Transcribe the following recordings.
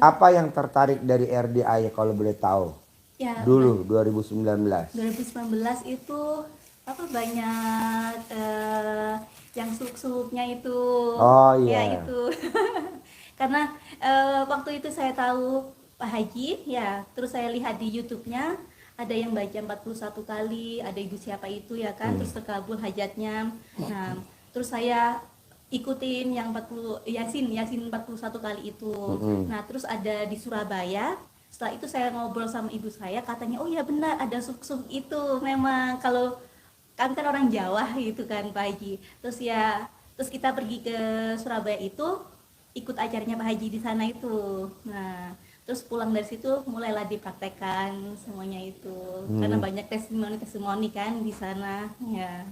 apa yang tertarik dari RDA ya kalau boleh tahu? Ya, Dulu 2019. 2019 itu apa banyak yang suk-suknya itu, Oh ya iya. itu. Karena waktu itu saya tahu Pak Haji, ya, terus saya lihat di YouTube-nya ada yang baca 41 kali, ada ibu siapa itu ya kan, terus terkabul hajatnya. Nah, terus saya ikutin yang 40 Yasin Yasin 41 kali itu. Nah, terus ada di Surabaya. Setelah itu saya ngobrol sama ibu saya, katanya oh ya benar ada suk-suk itu. Memang kalau kami kan orang Jawa gitu kan Pak Haji. Terus kita pergi ke Surabaya itu ikut acaranya Pak Haji di sana itu. Nah, terus pulang dari situ mulailah dipraktekkan semuanya itu. Karena banyak testimoni-testimoni kan di sana ya.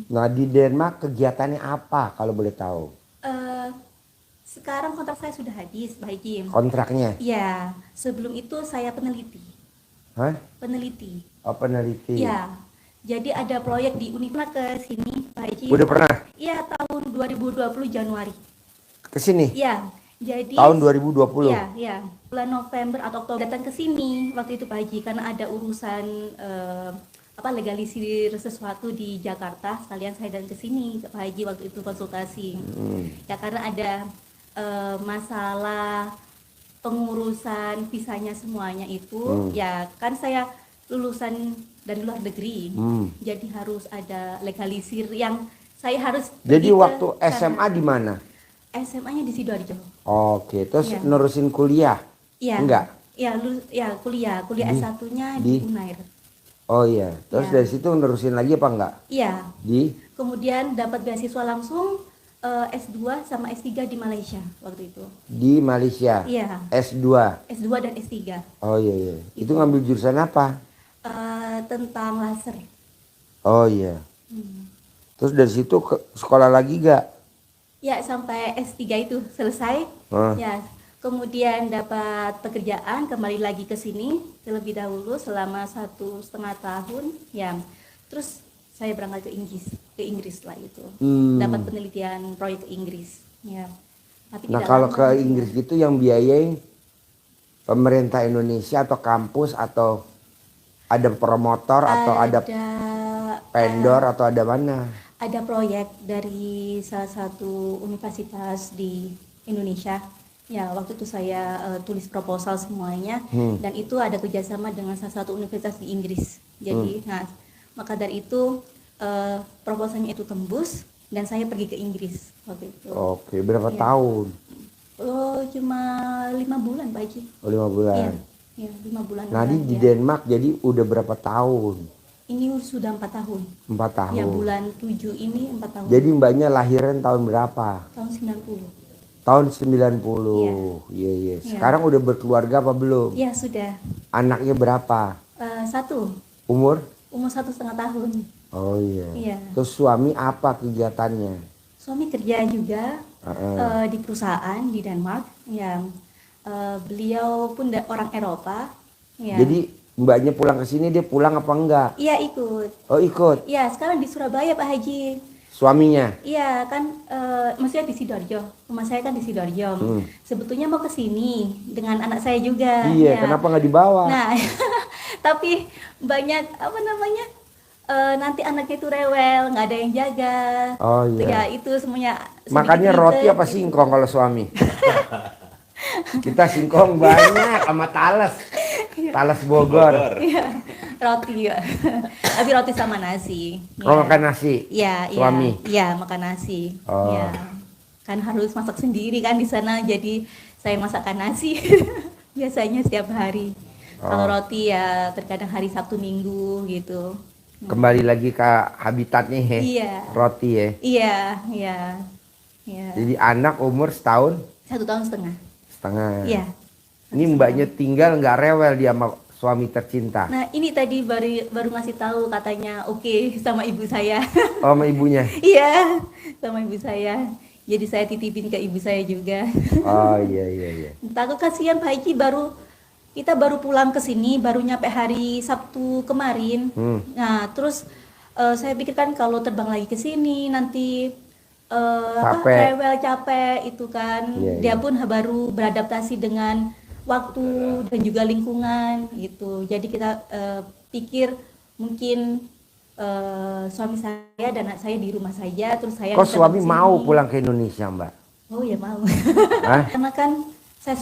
Nah di Denmark kegiatannya apa kalau boleh tahu? Eh, Sekarang kontrak saya sudah habis Pak Haji. Kontraknya? Ya, sebelum itu saya peneliti. Hah? Peneliti. Oh peneliti. Ya. Jadi ada proyek di Unipna ke sini Pak Haji. Udah pernah Iya, tahun 2020 Januari. ke sini? Iya. Jadi Tahun 2020? iya, iya. Bulan November atau Oktober datang ke sini waktu itu Pak Haji karena ada urusan legalisir sesuatu di Jakarta. Sekalian saya datang ke sini Pak Haji waktu itu konsultasi. Ya karena ada masalah pengurusan visanya semuanya itu, ya kan saya lulusan dari luar negeri, jadi harus ada legalisir yang saya harus Jadi pergi ke waktu sana. SMA di mana? SMA-nya di Sidoarjo. Oke, terus Iya. nerusin kuliah? Iya. Enggak? Ya, kuliah Di- S1-nya di- di Unair. Oh iya, terus Iya. dari situ nerusin lagi apa enggak? Iya. Di Kemudian dapat beasiswa langsung S2 sama S3 di Malaysia waktu itu. di Malaysia. Iya. S2. S2 dan S3. Oh iya iya. Itu ngambil jurusan apa? Tentang laser. Oh iya. Hmm. Terus dari situ ke sekolah lagi gak? Ya, sampai S3 itu selesai. Hah? Ya, kemudian dapat pekerjaan, kembali lagi ke sini terlebih dahulu selama 1,5 tahun. Ya, terus saya berangkat ke Inggris lah itu. Dapat penelitian proyek ke Inggris. Ya, tapi Nah tidak kalau lama ke gitu. Inggris gitu yang biayain pemerintah Indonesia atau kampus atau ada promotor atau ada vendor atau ada mana? Ada proyek dari salah satu universitas di Indonesia. Ya, waktu itu saya tulis proposal semuanya, dan itu ada kerjasama dengan salah satu universitas di Inggris. Jadi, nah, maka dari itu proposalnya itu tembus dan saya pergi ke Inggris waktu itu. Oke, berapa Iya. tahun? Oh, cuma 5 bulan Pak Haji. Oh, 5 Iya, bulan. iya, 5 bulan. Nah di ya. Denmark jadi udah berapa tahun? Ini sudah 4 tahun. 4 tahun. Ya, bulan 7 ini 4 tahun. Jadi mbaknya lahiran tahun berapa? Tahun 90. Tahun 90. Iya, iya. Sekarang udah berkeluarga apa belum? Iya, sudah. Anaknya berapa? Satu, Umur? umur 1,5 tahun. Oh iya. Iya. Terus suami apa kegiatannya? Suami kerja juga di perusahaan di Denmark. Ya, beliau pun orang Eropa. Ya. Jadi mbaknya pulang ke sini dia pulang apa enggak? Iya, ikut. Oh ikut. Iya, sekarang di Surabaya Pak Haji. Suaminya? Iya kan, maksudnya di Sidoarjo. Rumah saya kan di Sidoarjo. Sebetulnya mau ke sini dengan anak saya juga. Iya, Ya. kenapa nggak dibawa? Nah, tapi banyak apa namanya? Nanti anaknya itu rewel, nggak ada yang jaga. Oh iya. Ya itu semuanya. Makannya sedikit roti ribet, apa gitu. singkong kalau suami? Kita singkong banyak sama talas. Talas Bogor. Iya, roti ya. Tapi roti sama nasi. Oh Ya. makan nasi? Iya, iya. Suami? Iya, makan nasi. Oh. Ya. Kan harus masak sendiri kan di sana, jadi saya masakkan nasi biasanya setiap hari. Kalau roti ya terkadang hari Sabtu Minggu gitu. Kembali lagi ke habitatnya ya. Iya. Roti ya. Iya, iya. Iya. Jadi anak umur setahun 1,5 tahun. setengah. Iya. Ini mbaknya tinggal nggak rewel dia sama suami tercinta. Nah, ini tadi baru ngasih tahu katanya oke sama ibu saya. Oh sama ibunya. Iya, sama ibu saya. Jadi saya titipin ke ibu saya juga. Oh iya iya iya. Takut kasihan Pak Haji, kita baru pulang ke sini, baru nyampe hari Sabtu kemarin. Nah, terus saya pikirkan kalau terbang lagi ke sini nanti Capek. rewel, capek itu kan. Iya, Dia iya. pun baru beradaptasi dengan waktu dan juga lingkungan gitu. Jadi kita pikir mungkin suami saya dan anak saya di rumah saja, terus saya Kok datang suami ke mau sini. pulang ke Indonesia, Mbak? Oh ya mau. Hah? Karena kan saya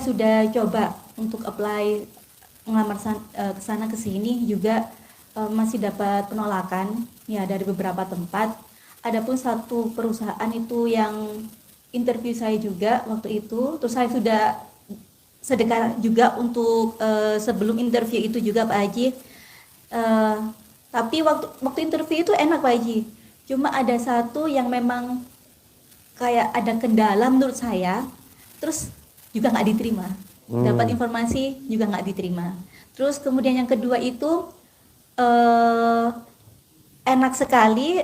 sudah coba untuk apply ngelamar ke sana ke sini juga masih dapat penolakan ya dari beberapa tempat. Adapun satu perusahaan itu yang interview saya juga waktu itu, terus saya sudah sedekah juga untuk sebelum interview itu juga Pak Haji. Eh, tapi waktu interview itu enak Pak Haji. Cuma ada satu yang memang kayak ada kendala menurut saya, terus juga nggak diterima. Dapat informasi juga nggak diterima. Terus kemudian yang kedua itu eh, enak sekali,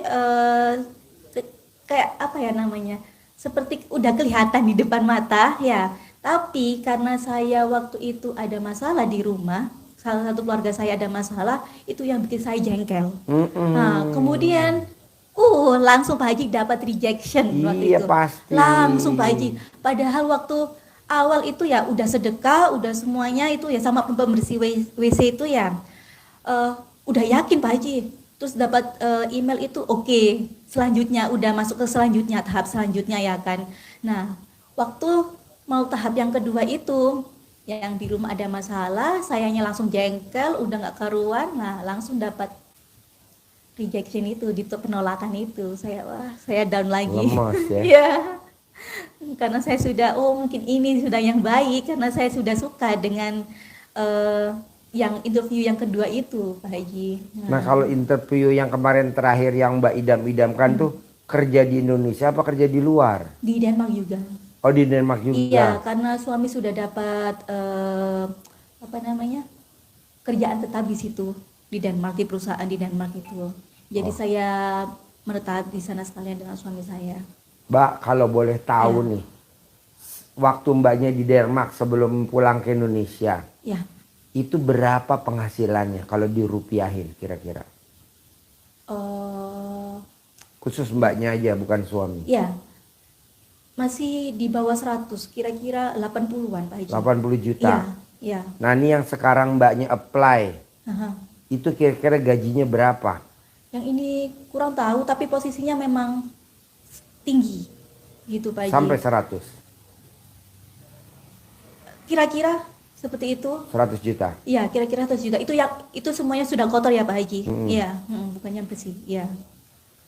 kayak apa ya namanya, seperti udah kelihatan di depan mata ya. Tapi karena saya waktu itu ada masalah di rumah, salah satu keluarga saya ada masalah, itu yang bikin saya jengkel. Nah, kemudian langsung Pak Haji dapat rejection waktu Iya itu. pasti. Langsung Pak Haji. Padahal waktu awal itu ya udah sedekah, udah semuanya itu ya sama pembersih WC itu ya. eh, udah yakin Pak Haji. Terus dapat email itu oke. Selanjutnya udah masuk ke selanjutnya, tahap selanjutnya ya kan. Nah, waktu mau tahap yang kedua itu yang di rumah ada masalah, sayanya langsung jengkel, udah nggak karuan, nah langsung dapat rejection itu, penolakan itu. Saya down lagi. Lemes ya. Iya. Karena saya sudah, mungkin ini sudah yang baik, karena saya sudah suka dengan yang interview yang kedua itu, Pak Haji. Nah kalau interview yang kemarin terakhir yang Mbak idam-idamkan tuh kerja di Indonesia apa kerja di luar? Di Denmark juga. Oh di Denmark juga. Iya, karena suami sudah dapat apa namanya, kerjaan tetap di situ, di Denmark, di perusahaan di Denmark itu. Jadi saya menetap di sana sekalian dengan suami saya. Mbak kalau boleh tahu nih, waktu Mbaknya di Denmark sebelum pulang ke Indonesia, Ya. itu berapa penghasilannya kalau dirupiahin kira-kira? Khusus Mbaknya aja bukan suami. Ya, masih di bawah 100, kira-kira 80-an Pak Haji. 80 juta. Iya, iya. Nah ini yang sekarang Mbaknya apply, Aha. itu kira-kira gajinya berapa? Yang ini kurang tahu, tapi posisinya memang tinggi, gitu Pak Haji. Sampai 100? Kira-kira seperti itu. 100 juta? Iya, kira-kira 100 juta. Itu semuanya sudah kotor ya Pak Haji? Iya, bukannya bersih. Iya.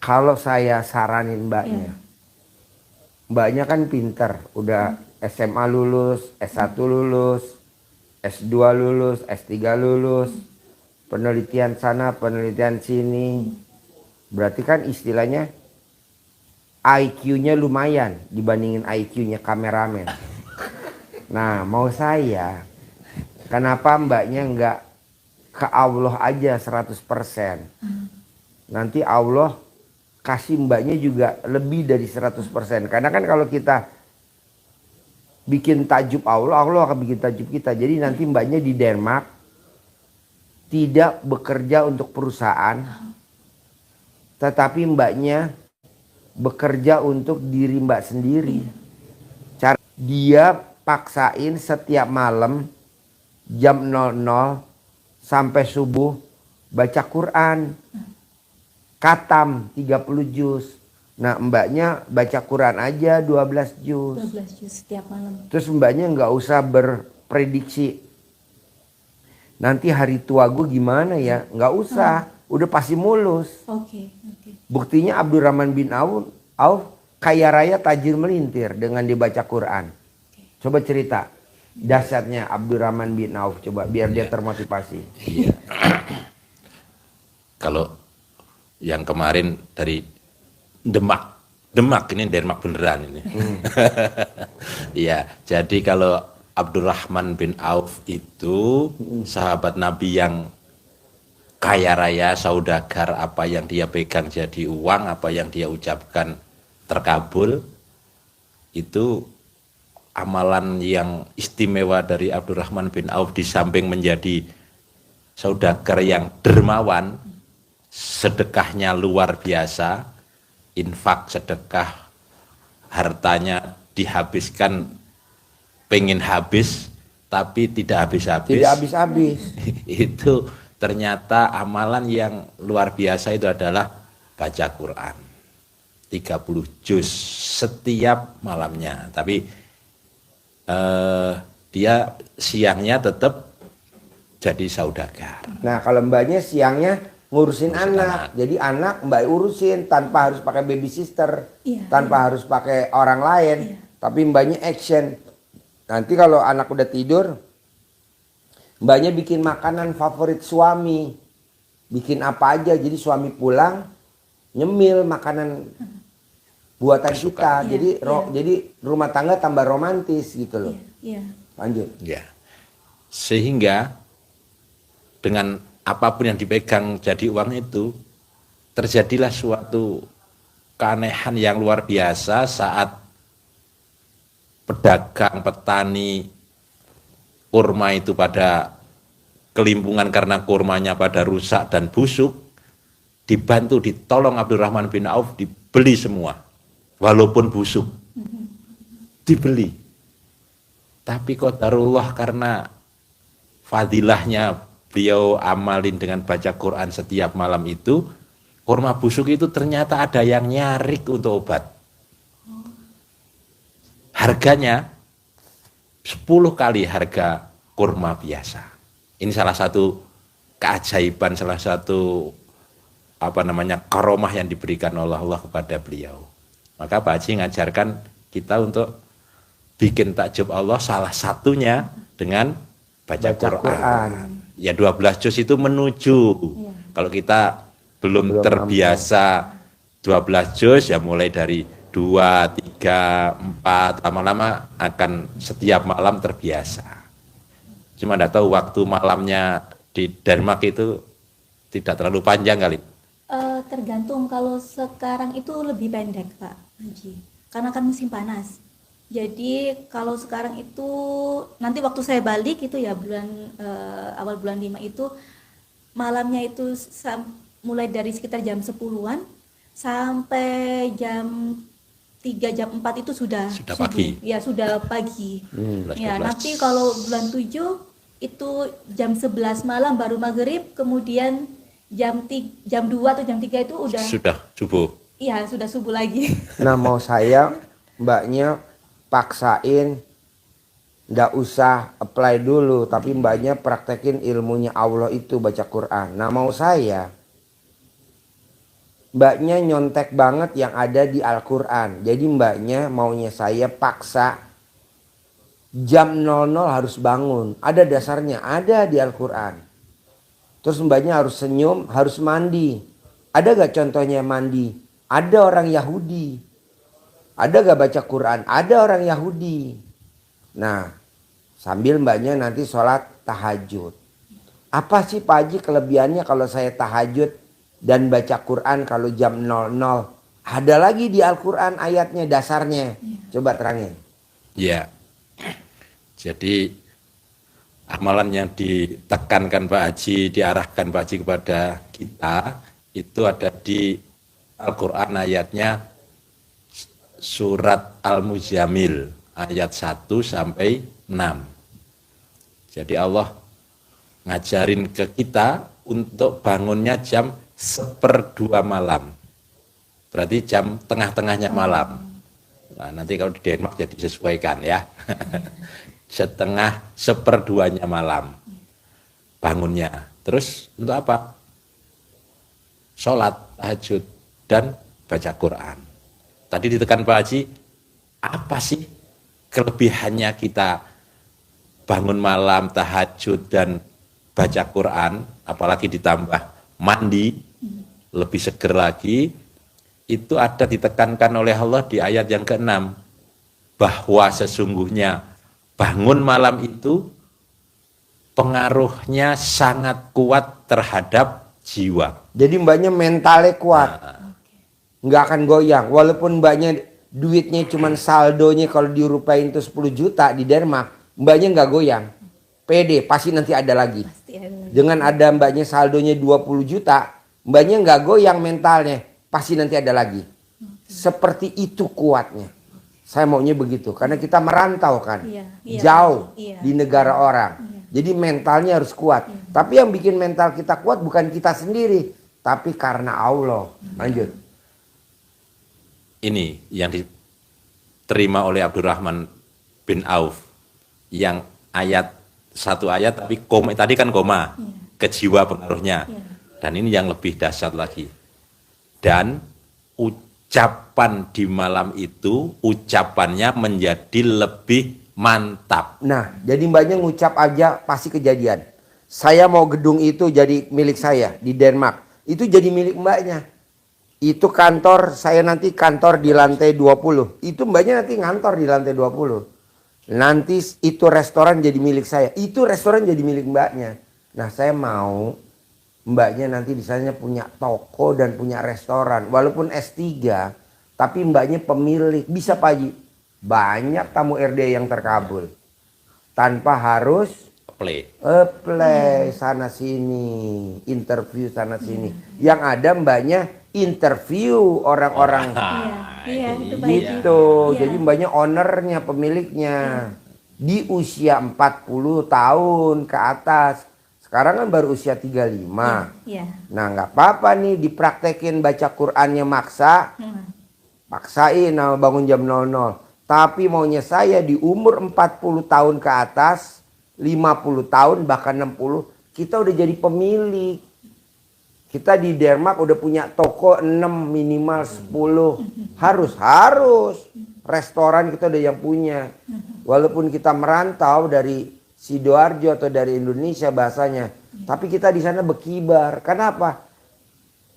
Kalau saya saranin Mbaknya, Mbaknya kan pinter, udah SMA lulus, S1 lulus, S2 lulus, S3 lulus, penelitian sana, penelitian sini. Berarti kan istilahnya IQ-nya lumayan dibandingin IQ-nya kameramen. Nah, mau saya, kenapa Mbaknya nggak ke Allah aja 100%? Nanti Allah kasih Mbaknya juga lebih dari 100%. Karena kan kalau kita bikin takjub Allah, Allah akan bikin takjub kita. Jadi nanti Mbaknya di Denmark tidak bekerja untuk perusahaan, tetapi Mbaknya bekerja untuk diri Mbak sendiri. Dia paksain setiap malam jam 00 sampai subuh baca Quran. Katam 30 juz. Nah Mbaknya baca Quran aja 12 juz. 12 juz setiap malam. Terus Mbaknya nggak usah berprediksi, nanti hari tua gue gimana ya. Nggak usah, udah pasti mulus. Oke. Buktinya Abdurrahman bin Auf kaya raya tajir melintir dengan dibaca Quran. Coba cerita dahsyatnya Abdurrahman bin Auf, coba biar dia termotivasi. Iya. Kalau yang kemarin dari Demak ini Denmark beneran ini. Iya, jadi kalau Abdurrahman bin Auf itu sahabat Nabi yang kaya raya, saudagar, apa yang dia pegang jadi uang, apa yang dia ucapkan terkabul. Itu amalan yang istimewa dari Abdurrahman bin Auf, di samping menjadi saudagar yang dermawan, sedekahnya luar biasa, infak, sedekah, hartanya dihabiskan, pengen habis, tapi tidak habis-habis. Tidak habis-habis. Itu ternyata amalan yang luar biasa itu adalah baca Quran. 30 juz setiap malamnya. Tapi dia siangnya tetap jadi saudagar. Nah kalau mbaknya siangnya ngurusin Ngurusin anak. anak. Jadi anak mbak urusin tanpa harus pakai baby sister. Iya, Tanpa harus pakai orang lain. Iya. Tapi mbaknya action. Nanti kalau anak udah tidur, mbaknya bikin makanan favorit suami. Bikin apa aja. Jadi suami pulang, nyemil makanan buatan kita. Iya, Jadi iya. jadi rumah tangga tambah romantis gitu loh. Iya. Lanjut. Ya. Sehingga dengan apapun yang dipegang jadi uang itu, terjadilah suatu keanehan yang luar biasa saat pedagang, petani kurma itu pada kelimpungan karena kurmanya pada rusak dan busuk, dibantu, ditolong Abdurrahman bin Auf, dibeli semua, walaupun busuk, dibeli. Tapi qadarullah karena fadilahnya beliau amalin dengan baca Quran setiap malam itu, kurma busuk itu ternyata ada yang nyarik untuk obat. Harganya 10 kali harga kurma biasa. Ini salah satu keajaiban, salah satu karomah yang diberikan oleh Allah kepada beliau. Maka Pak Haji ngajarkan kita untuk bikin takjub Allah salah satunya dengan baca Quran. Ya 12 juz itu menuju. Iya. Kalau kita belum Belum terbiasa 12 juz ya mulai dari 2, 3, 4, lama-lama akan setiap malam terbiasa. Cuma enggak tahu waktu malamnya di Denmark itu tidak terlalu panjang kali. Tergantung, kalau sekarang itu lebih pendek Pak Haji, karena kan musim panas. Jadi kalau sekarang itu nanti waktu saya balik itu ya awal bulan 5 itu malamnya itu mulai dari sekitar jam 10-an sampai jam 3 jam 4 itu sudah Sudah subuh. pagi. Ya sudah pagi. 12. Ya nanti kalau bulan 7 itu jam 11 malam baru maghrib, kemudian jam 2 atau jam 3 itu udah Sudah subuh. iya sudah subuh lagi. Nah mau saya mbaknya paksain nggak usah apply dulu, tapi mbaknya praktekin ilmunya Allah itu baca Quran. Nah mau saya mbaknya nyontek banget yang ada di Al-Quran. Jadi mbaknya maunya saya paksa jam 00 harus bangun. Ada dasarnya, ada di Al-Quran. Terus mbaknya harus senyum, harus mandi. Ada gak contohnya mandi? Ada orang Yahudi. Ada gak baca Quran? Ada orang Yahudi. Nah, sambil mbaknya nanti sholat tahajud. Apa sih Pak Haji kelebihannya kalau saya tahajud dan baca Quran kalau jam 00? Ada lagi di Al-Quran ayatnya, dasarnya. Coba terangin. Ya. Jadi amalan yang ditekankan Pak Haji, diarahkan Pak Haji kepada kita, itu ada di Al-Quran ayatnya surat Al-Muzammil ayat 1 sampai 6. Jadi Allah ngajarin ke kita untuk bangunnya jam 1/2 malam. Berarti jam tengah-tengahnya malam. Nah, nanti kalau di Denmark jadi disesuaikan ya. 1/2 malam bangunnya. Terus untuk apa? Sholat, tahajud, dan baca Quran. Tadi ditekan Pak Haji, apa sih kelebihannya kita bangun malam, tahajud, dan baca Quran, apalagi ditambah mandi, lebih seger lagi, itu ada ditekankan oleh Allah di ayat yang ke-6, bahwa sesungguhnya bangun malam itu pengaruhnya sangat kuat terhadap jiwa. Jadi mbaknya mentalnya kuat. Nggak akan goyang. Walaupun mbaknya duitnya cuman saldonya kalau dirupain itu 10 juta di Denmark, mbaknya nggak goyang. Pede, pasti nanti ada lagi. Pasti ada lagi. Dengan ada mbaknya saldonya 20 juta, mbaknya nggak goyang mentalnya. Pasti nanti ada lagi. Seperti itu kuatnya. Saya maunya begitu, karena kita merantau kan, Iya, iya, jauh iya. di negara orang. Jadi mentalnya harus kuat. Tapi yang bikin mental kita kuat bukan kita sendiri, tapi karena Allah. Lanjut. Ini yang diterima oleh Abdurrahman bin Auf, yang satu ayat tapi koma, tadi kan koma, ke jiwa pengaruhnya. Dan ini yang lebih dahsyat lagi. Dan ucapan di malam itu, ucapannya menjadi lebih mantap. Nah, jadi mbaknya ngucap aja pasti kejadian. Saya mau gedung itu jadi milik saya di Denmark. Itu jadi milik mbaknya. Itu kantor, saya nanti kantor di lantai 20. Itu mbaknya nanti ngantor di lantai 20. Nanti itu restoran jadi milik saya. Itu restoran jadi milik mbaknya. Nah, saya mau mbaknya nanti di sana punya toko dan punya restoran. Walaupun S3, tapi mbaknya pemilik. Bisa Pak Haji. Banyak tamu RD yang terkabul. Tanpa harus apply sana sini, interview sana sini. Yang ada mbaknya interview orang-orang. Iya, itu baik. Gitu. Iya. Jadi mbaknya ownernya, pemiliknya. Di usia 40 tahun ke atas. Sekarang kan baru usia 35. Iya. Nah, nggak apa-apa nih dipraktekin baca Qur'annya maksa. Paksain bangun jam 00. Tapi maunya saya di umur 40 tahun ke atas, 50 tahun bahkan 60, kita udah jadi pemilik. Kita di Denmark udah punya toko 6 minimal 10. Harus. Restoran kita udah yang punya. Walaupun kita merantau dari Sidoarjo atau dari Indonesia bahasanya, tapi kita di sana berkibar. Kenapa?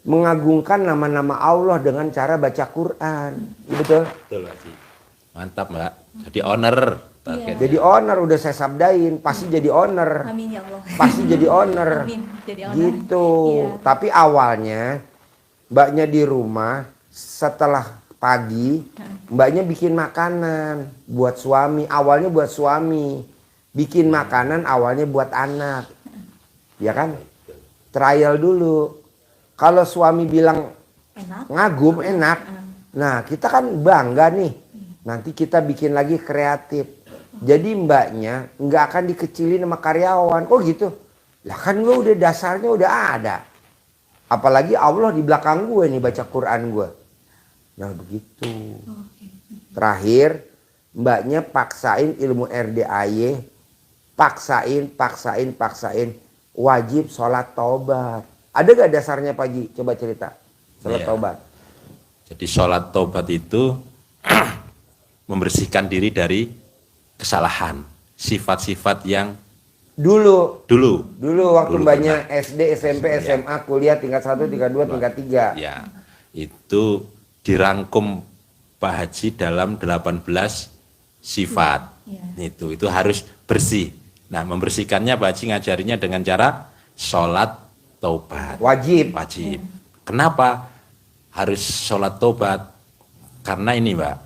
Mengagungkan nama-nama Allah dengan cara baca Quran. Betul? Betul, Pak Haji. Mantap, Mbak. Jadi owner. targetnya. Jadi owner udah saya sabdain, pasti jadi owner. Amin ya Allah. Pasti jadi owner. Amin. Jadi owner. Gitu. Iya. Tapi awalnya mbaknya di rumah, setelah pagi mbaknya bikin makanan buat suami. Awalnya buat suami. Bikin makanan awalnya buat anak. Ya kan? Trial dulu. Kalau suami bilang Enak. ngagum, enak. Nah, kita kan bangga nih. Nanti kita bikin lagi kreatif. Jadi mbaknya nggak akan dikecilin sama karyawan. Kok gitu? Lah kan gue udah dasarnya udah ada. Apalagi Allah di belakang gue nih baca Quran gue. Nah begitu. Terakhir mbaknya paksain ilmu RDAY. Paksain. Wajib sholat taubat. Ada gak dasarnya Pak Haji? Coba cerita. Sholat Iya. taubat. Jadi sholat taubat itu membersihkan diri dari kesalahan, sifat-sifat yang Dulu waktu Dulu mbaknya SD, SMP, SMA, kuliah tingkat 1, tingkat 2, tingkat 3. ya itu dirangkum Pak Haji dalam 18 sifat. Itu harus bersih. Nah, membersihkannya Pak Haji ngajarinya dengan cara sholat taubat. Wajib. Kenapa harus sholat taubat? Karena ini Mbak,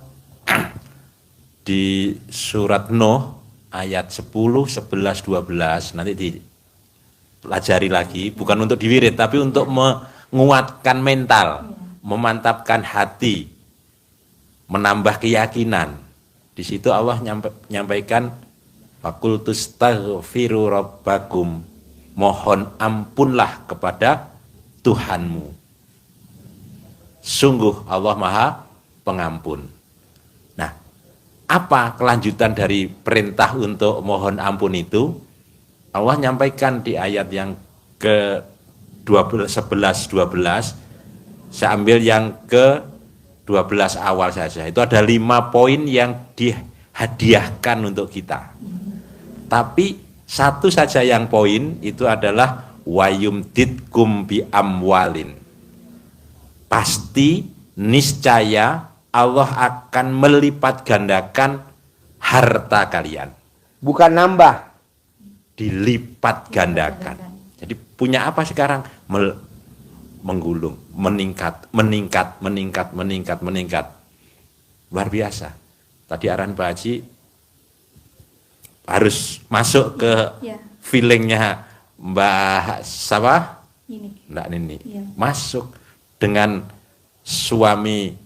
di surat Nuh ayat 10, 11, 12 nanti dipelajari lagi, bukan untuk diwirid tapi untuk menguatkan mental, memantapkan hati, menambah keyakinan. Di situ Allah nyampaikan fakultus taghfiru rabbakum, mohon ampunlah kepada Tuhanmu. Sungguh Allah Maha Pengampun. Nah, apa kelanjutan dari perintah untuk mohon ampun itu? Allah nyampaikan di ayat yang ke 11, 12. Saya ambil yang ke 12 awal saja. Itu ada 5 poin yang dihadiahkan untuk kita. Tapi satu saja yang poin itu adalah wayumditkum bi amwalin. Pasti niscaya Allah akan melipat gandakan harta kalian. Bukan nambah. Dilipat gandakan. Jadi punya apa sekarang? Menggulung, meningkat. Luar biasa. Tadi arahan Pak Haji harus masuk ke feelingnya Mbak Mbak Nini. Iya. Masuk dengan suami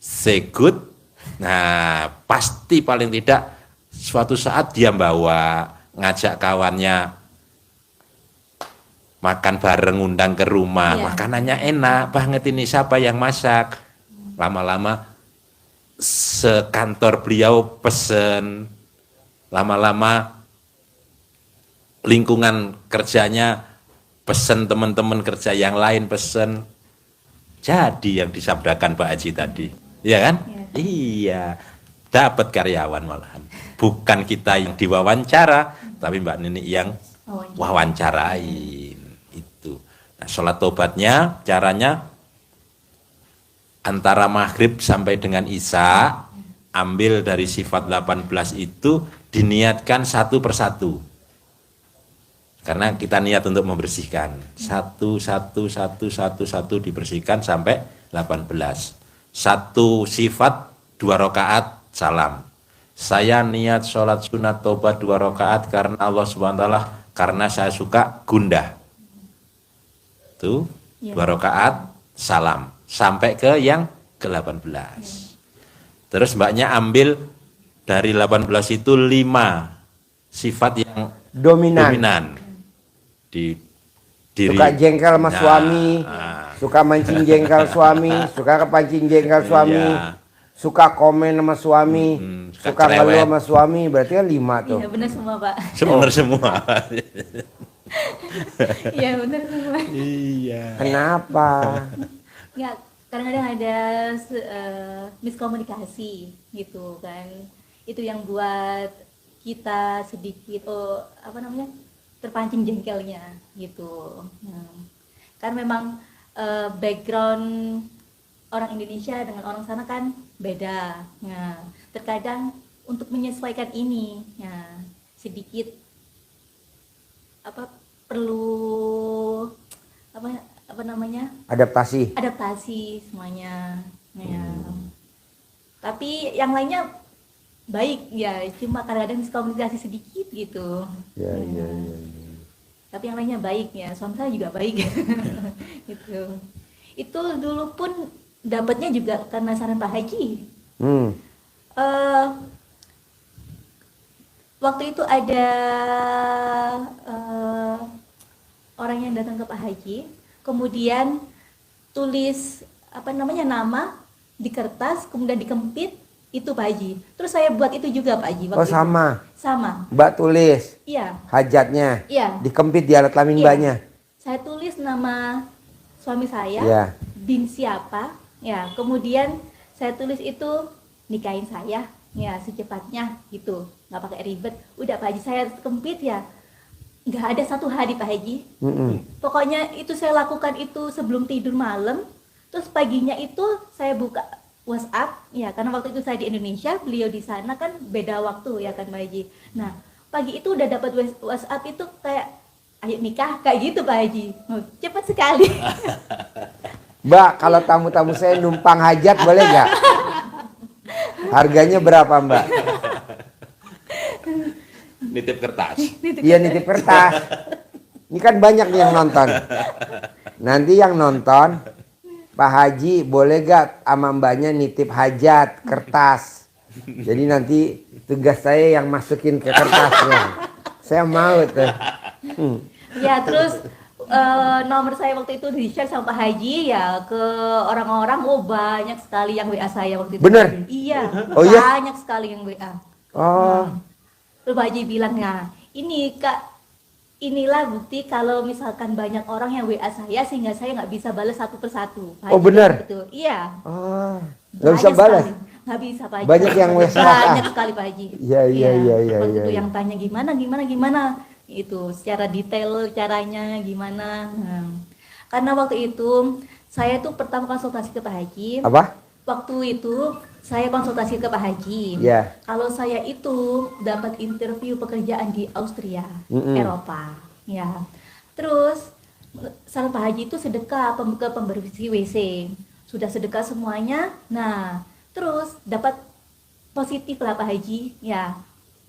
say good. Nah, pasti paling tidak suatu saat dia ngajak kawannya makan bareng, undang ke rumah, Iya. makanannya enak banget ini, siapa yang masak? Lama-lama sekantor beliau pesen, lama-lama lingkungan kerjanya pesen, teman-teman kerja yang lain pesen. Jadi yang disabdakan Pak Haji tadi, ya kan? Iya, dapat karyawan malahan. Bukan kita yang diwawancara, tapi Mbak Nini yang wawancarain itu. Nah, sholat tobatnya caranya antara maghrib sampai dengan isya, ambil dari sifat 18 itu diniatkan satu persatu. Karena kita niat untuk membersihkan. Satu dibersihkan sampai 18. Satu sifat 2 rakaat salam. Saya niat sholat sunat tobat 2 rakaat karena Allah SWT, karena saya suka gundah. Itu 2 rakaat salam. Sampai ke yang ke-18. Terus mbaknya ambil dari 18 itu 5 sifat yang dominan. Di diri. Suka jengkel sama suami, suka mancing jengkel suami, suka kepancing jengkel suami, Iya. suka komen sama suami, suka ngeluh cerewet. sama suami, berarti kan 5 tuh. Iya benar semua Pak. Benar semua. Iya benar semua. Iya. Kenapa? Ya kadang-kadang ada miskomunikasi gitu kan. Itu yang buat kita sedikit terpancing jengkelnya gitu. Kan memang background orang Indonesia dengan orang sana kan beda. Nah, terkadang untuk menyesuaikan ini, ya sedikit perlu adaptasi semuanya. Ya. Tapi yang lainnya baik ya, cuma kadang-kadang miskomunikasi sedikit gitu. Ya. Tapi yang lainnya baik ya, suami saya juga baik. Gitu. Itu dulu pun dapatnya juga karena saran Pak Haji. Waktu itu ada orang yang datang ke Pak Haji, kemudian tulis nama di kertas, kemudian dikempit, itu Pak Haji. Terus saya buat itu juga Pak Haji. Oh sama. Sama. Mbak tulis Iya. hajatnya, Iya. dikempit di alat kelamin Iya. mbaknya. Saya tulis nama suami saya, Iya. bin siapa, ya. Kemudian saya tulis itu nikahin saya, ya secepatnya gitu, nggak pakai ribet. Udah Pak Haji saya kempit ya, nggak ada 1 hari Pak Haji. Pokoknya itu saya lakukan itu sebelum tidur malam. Terus paginya itu saya buka WhatsApp, ya karena waktu itu saya di Indonesia, beliau di sana kan beda waktu ya kan Pak Haji. Nah pagi itu udah dapat WhatsApp itu kayak ayo nikah kayak gitu Pak Haji. Cepat sekali. Mbak, kalau tamu-tamu saya numpang hajat boleh nggak? Harganya berapa Mbak? Nitip kertas. Iya nitip kertas. Ini kan banyak nih yang nonton. Nanti yang nonton, Pak Haji boleh gak sama mbaknya nitip hajat kertas. Jadi nanti tugas saya yang masukin ke kertasnya. Saya mau tuh. Ya terus nomor saya waktu itu di-share sama Pak Haji ya ke orang-orang. Oh banyak sekali yang WA saya waktu itu. Bener? Iya. Oh, iya? Banyak sekali yang WA. Oh, Terus Pak Haji bilang, nah ini Kak, inilah bukti kalau misalkan banyak orang yang WA saya sehingga saya nggak bisa balas satu persatu. Pak Oh, Haji benar? bilang gitu. Iya. oh, nggak bisa Banyak balas. sekali. Nggak bisa Pak Haji. Banyak yang WA. Banyak sekali Pak Haji. Iya. Waktu itu yang tanya gimana. Itu secara detail caranya gimana. Karena waktu itu saya tuh pertama konsultasi ke Pak Haji. Apa? Waktu itu saya konsultasi ke Pak Haji. Iya. Kalau saya itu dapat interview pekerjaan di Austria, Eropa, ya. Terus saran Pak Haji itu sedekah ke pembersih WC. Sudah sedekah semuanya. Nah, terus dapat positif lah Pak Haji, ya.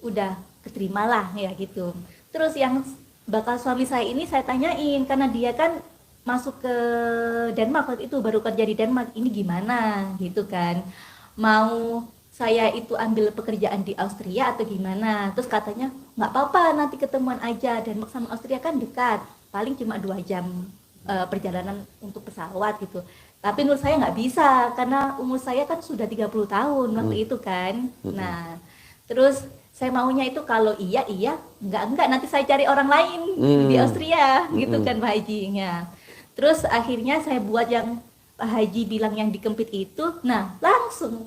Udah keterimalah ya gitu. Terus yang bakal suami saya ini saya tanyain karena dia kan masuk ke Denmark waktu itu, baru kerja di Denmark, ini gimana gitu kan, mau saya itu ambil pekerjaan di Austria atau gimana. Terus katanya nggak apa-apa, nanti ketemuan aja, Denmark sama Austria kan dekat, paling cuma 2 jam perjalanan untuk pesawat gitu. Tapi menurut saya nggak bisa karena umur saya kan sudah 30 tahun waktu itu kan. Nah, terus saya maunya itu kalau iya iya, enggak nanti saya cari orang lain di Austria gitu kan Pak Haji. Ya. Terus akhirnya saya buat yang Pak Haji bilang yang dikempit itu. Nah, langsung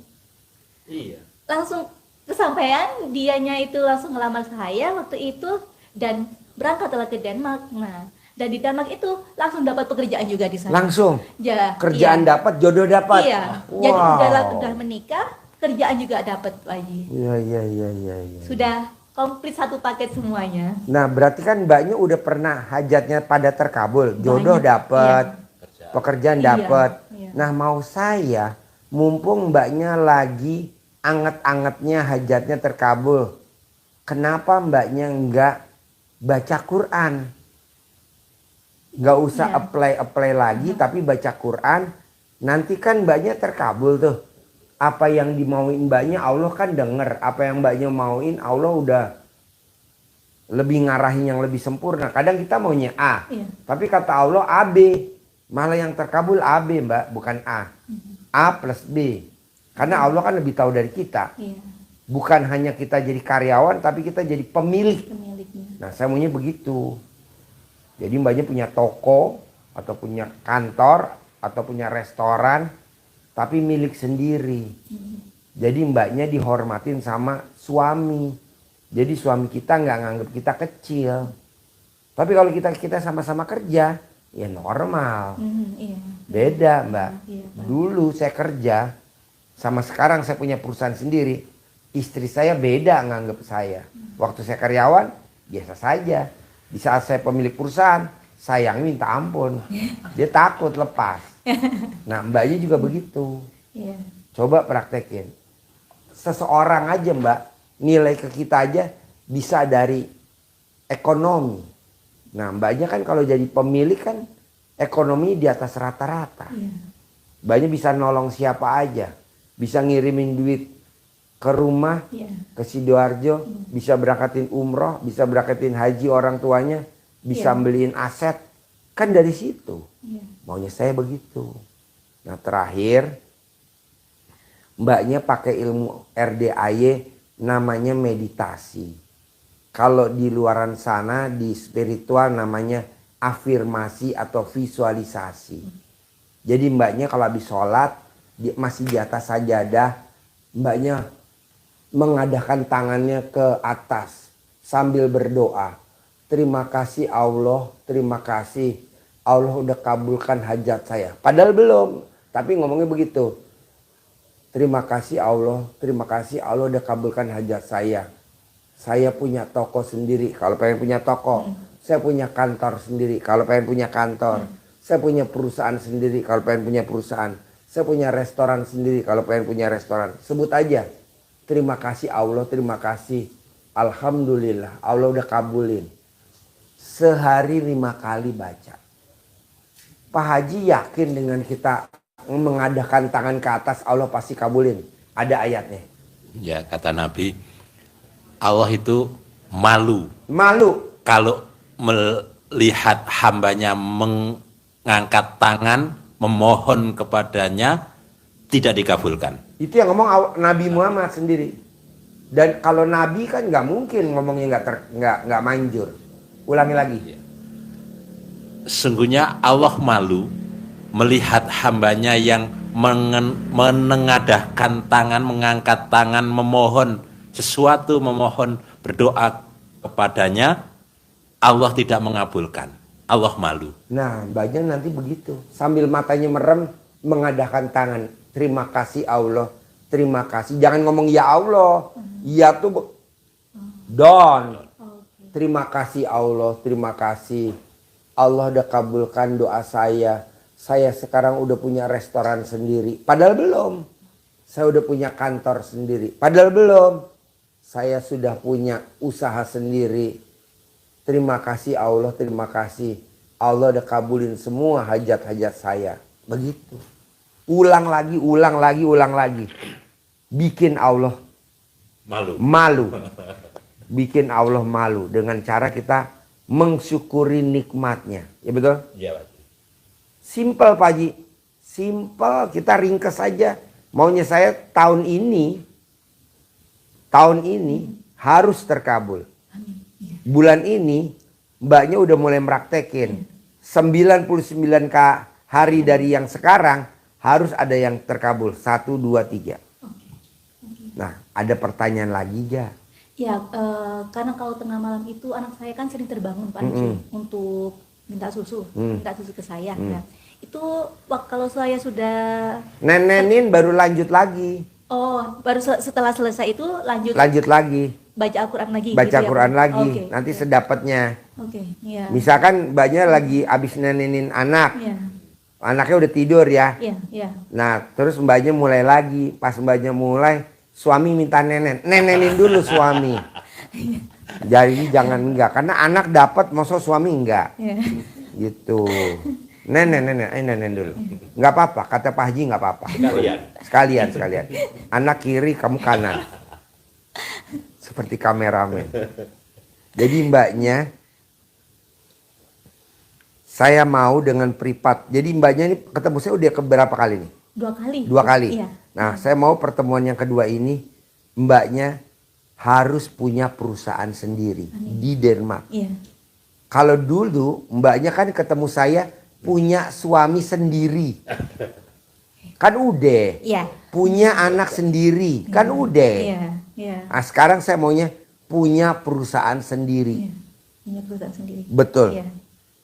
kesampaian, dianya itu langsung ngelamar saya waktu itu dan berangkatlah ke Denmark. Nah, dan di Denmark itu langsung dapat pekerjaan juga di sana. Langsung Ya, kerjaan iya. dapat, jodoh dapat. Iya. Wow. Jadi udah menikah, kerjaan juga dapat Pak Haji. Iya. Sudah komplit satu paket semuanya. Nah, berarti kan Mbaknya udah pernah hajatnya pada terkabul, jodoh Banyak, dapat, Kerja. pekerjaan Iya, dapat. iya. Nah, mau saya, mumpung Mbaknya lagi anget-angetnya hajatnya terkabul, kenapa Mbaknya nggak baca Quran? Nggak usah Iya. apply lagi, tapi baca Quran. Nanti kan Mbaknya terkabul tuh. Apa yang dimauin Mbaknya Allah kan denger. Apa yang Mbaknya mauin Allah udah lebih ngarahin yang lebih sempurna. Kadang kita maunya A, Iya. tapi kata Allah AB. Malah yang terkabul AB Mbak, bukan A. A plus B. Karena Allah kan lebih tahu dari kita. Iya, Bukan hanya kita jadi karyawan, tapi kita jadi pemilik. pemiliknya. Nah, saya maunya begitu. Jadi Mbaknya punya toko, atau punya kantor, atau punya restoran, tapi milik sendiri. Jadi Mbaknya dihormatin sama suami. Jadi suami kita nggak nganggap kita kecil. Tapi kalau kita sama-sama kerja, ya normal. Iya. Beda Mbak. Iya, Pak. Dulu saya kerja, sama sekarang saya punya perusahaan sendiri. Istri saya beda nganggap saya. Waktu saya karyawan, biasa saja. Di saat saya pemilik perusahaan, sayang minta ampun. Dia takut lepas. Nah, Mbaknya juga begitu. Iya. Coba praktekin. Seseorang aja Mbak, nilai ke kita aja bisa dari ekonomi. Nah, Mbaknya kan kalau jadi pemilik kan ekonomi di atas rata-rata. Iya. Mbaknya bisa nolong siapa aja. Bisa ngirimin duit ke rumah, Iya. ke Sidoarjo, bisa berangkatin umroh, bisa berangkatin haji orang tuanya, bisa Iya. beliin aset. Kan dari situ. Iya. Maunya saya begitu. Nah, terakhir Mbaknya pakai ilmu RDAY namanya meditasi. Kalau di luaran sana di spiritual namanya afirmasi atau visualisasi. Jadi Mbaknya kalau habis sholat masih di atas sajadah, Mbaknya mengadahkan tangannya ke atas sambil berdoa. Terima kasih Allah, terima kasih Allah udah kabulkan hajat saya. Padahal belum, tapi ngomongnya begitu. Terima kasih Allah udah kabulkan hajat saya. Saya punya toko sendiri, kalau pengen punya toko. Saya punya kantor sendiri, kalau pengen punya kantor. Saya punya perusahaan sendiri, kalau pengen punya perusahaan. Saya punya restoran sendiri, kalau pengen punya restoran. Sebut aja. Terima kasih Allah, terima kasih. Alhamdulillah, Allah udah kabulin. Sehari 5 kali baca. Pak Haji yakin dengan kita mengadakan tangan ke atas Allah pasti kabulin. Ada ayatnya. Ya, kata Nabi, Allah itu malu Malu. kalau melihat hambanya mengangkat tangan memohon kepadanya tidak dikabulkan. Itu yang ngomong Nabi Muhammad sendiri. Dan kalau Nabi kan nggak mungkin ngomongnya nggak manjur. Ulangi lagi. Sungguhnya Allah malu melihat hambanya yang menengadahkan tangan, mengangkat tangan, memohon sesuatu, memohon berdoa kepadanya, Allah tidak mengabulkan. Allah malu. Nah, Mbaknya nanti begitu. Sambil matanya merem, mengadahkan tangan. Terima kasih Allah, terima kasih. Jangan ngomong ya Allah. Ya tuh don. Terima kasih Allah, terima kasih. Allah udah kabulkan doa saya. Saya sekarang udah punya restoran sendiri. Padahal belum. Saya udah punya kantor sendiri. Padahal belum. Saya sudah punya usaha sendiri. Terima kasih Allah, terima kasih. Allah udah kabulin semua hajat-hajat saya. Begitu. Ulang lagi, ulang lagi, ulang lagi. Bikin Allah malu. Bikin Allah malu dengan cara kita mensyukuri nikmatnya. Ya betul? Iya, Pak. Simple Pak Haji. Simple, kita ringkas saja. Maunya saya tahun ini harus terkabul. Bulan ini mbaknya udah mulai meraktekin. 99 hari dari yang sekarang harus ada yang terkabul. 1, 2, 3. Nah, ada pertanyaan lagi gak? Ya, karena kalau tengah malam itu anak saya kan sering terbangun Pak Haji untuk minta susu ke saya. Ya. Itu kalau saya sudah Nenenin baru lanjut lagi. baru setelah selesai itu Lanjut lagi. baca Al-Quran lagi. Baca gitu ya, Quran Pak? lagi. Oke, Nanti oke. sedapatnya. Oke, iya. Misalkan mbaknya lagi abis nenenin anak. Iya, Anaknya udah tidur ya. iya, iya. Nah, terus mbaknya mulai lagi. Pas mbaknya mulai, suami minta nenenin dulu suami. Jadi jangan enggak, karena anak dapat, masa suami enggak. Iya. Gitu. Nenen dulu. Enggak apa-apa, kata Pak Haji enggak apa-apa. Sekalian. Anak kiri, kamu kanan. Seperti kameramen. Jadi mbaknya, saya mau dengan privat. Jadi mbaknya ini ketemu saya udah keberapa kali nih? 2 kali. 2 kali. Iya. Nah, saya mau pertemuan yang kedua ini, mbaknya harus punya perusahaan sendiri di Denmark. Iya. Kalau dulu mbaknya kan ketemu saya punya suami sendiri. Kan udah. Iya. Punya anak sendiri. Kan udah. Iya, iya. Nah, sekarang saya maunya punya perusahaan sendiri. Iya. Punya perusahaan sendiri. Betul. Iya.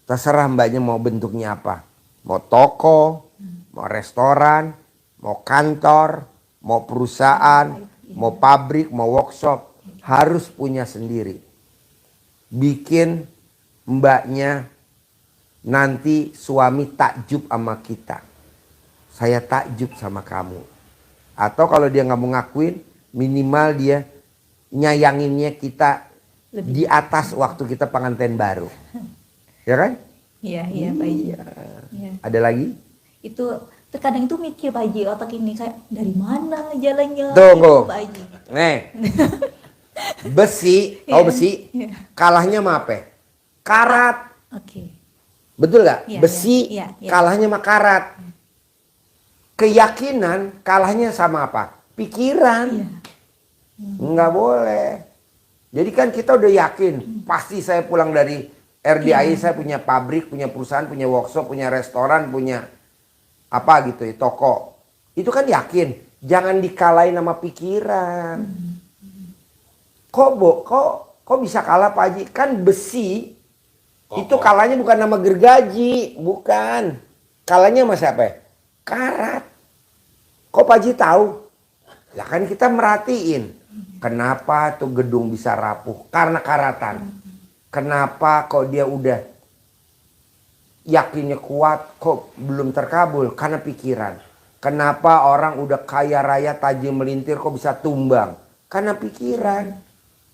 Terserah mbaknya mau bentuknya apa. Mau toko, mau restoran, mau kantor, mau perusahaan, mau pabrik, mau workshop. Harus punya sendiri. Bikin mbaknya nanti suami takjub sama kita. Saya takjub sama kamu. Atau kalau dia nggak mau ngakuin, minimal dia nyayanginnya kita di atas waktu kita pengantin baru. Ya kan? Iya, iya, Pak Haji. Iya. Ada lagi? Itu terkadang itu mikir Pak Haji, otak ini kayak dari mana jalannya Tunggu. gitu, Pak Haji. Nih. Besi, tahu besi? Iya. Kalahnya sama apa? Karat. Oke. Betul nggak? Iya, Besi iya, iya. kalahnya sama karat. Keyakinan kalahnya sama apa? Pikiran. Iya. Nggak boleh. Jadi kan kita udah yakin, pasti saya pulang dari RDI, saya punya pabrik, punya perusahaan, punya workshop, punya restoran, punya apa gitu ya, toko. Itu kan yakin. Jangan dikalahin sama pikiran. Kok bisa kalah Pak Haji? Kan besi itu kalahnya bukan nama gergaji, bukan. Kalahnya sama siapa? Karat. Kok Pak Haji tahu? Ya kan kita merhatiin. Kenapa tuh gedung bisa rapuh? Karena karatan. Kenapa kok dia udah yakinnya kuat kok belum terkabul? Karena pikiran. Kenapa orang udah kaya raya tajam melintir kok bisa tumbang? Karena pikiran.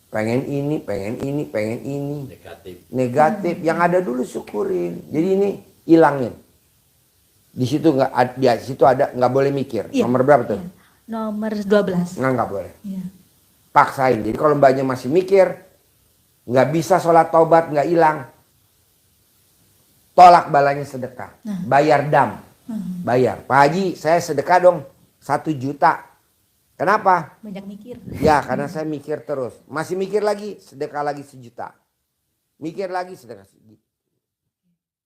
Pengen ini, pengen ini, pengen ini. Negatif. Yang ada dulu syukurin. Jadi ini hilangin. Di situ ada nggak boleh mikir. Iya. Nomor berapa tuh? Iya. Nomor 12. Nggak boleh. Iya. Paksain. Jadi kalau mbaknya masih mikir, nggak bisa sholat taubat, nggak hilang. Tolak balanya sedekah. Bayar dam. Bayar. Pak Haji, saya sedekah dong 1 juta. Kenapa? Banyak mikir. Ya karena saya mikir terus. Masih mikir lagi, sedekah lagi 1 juta. Mikir lagi, sedekah 1 juta.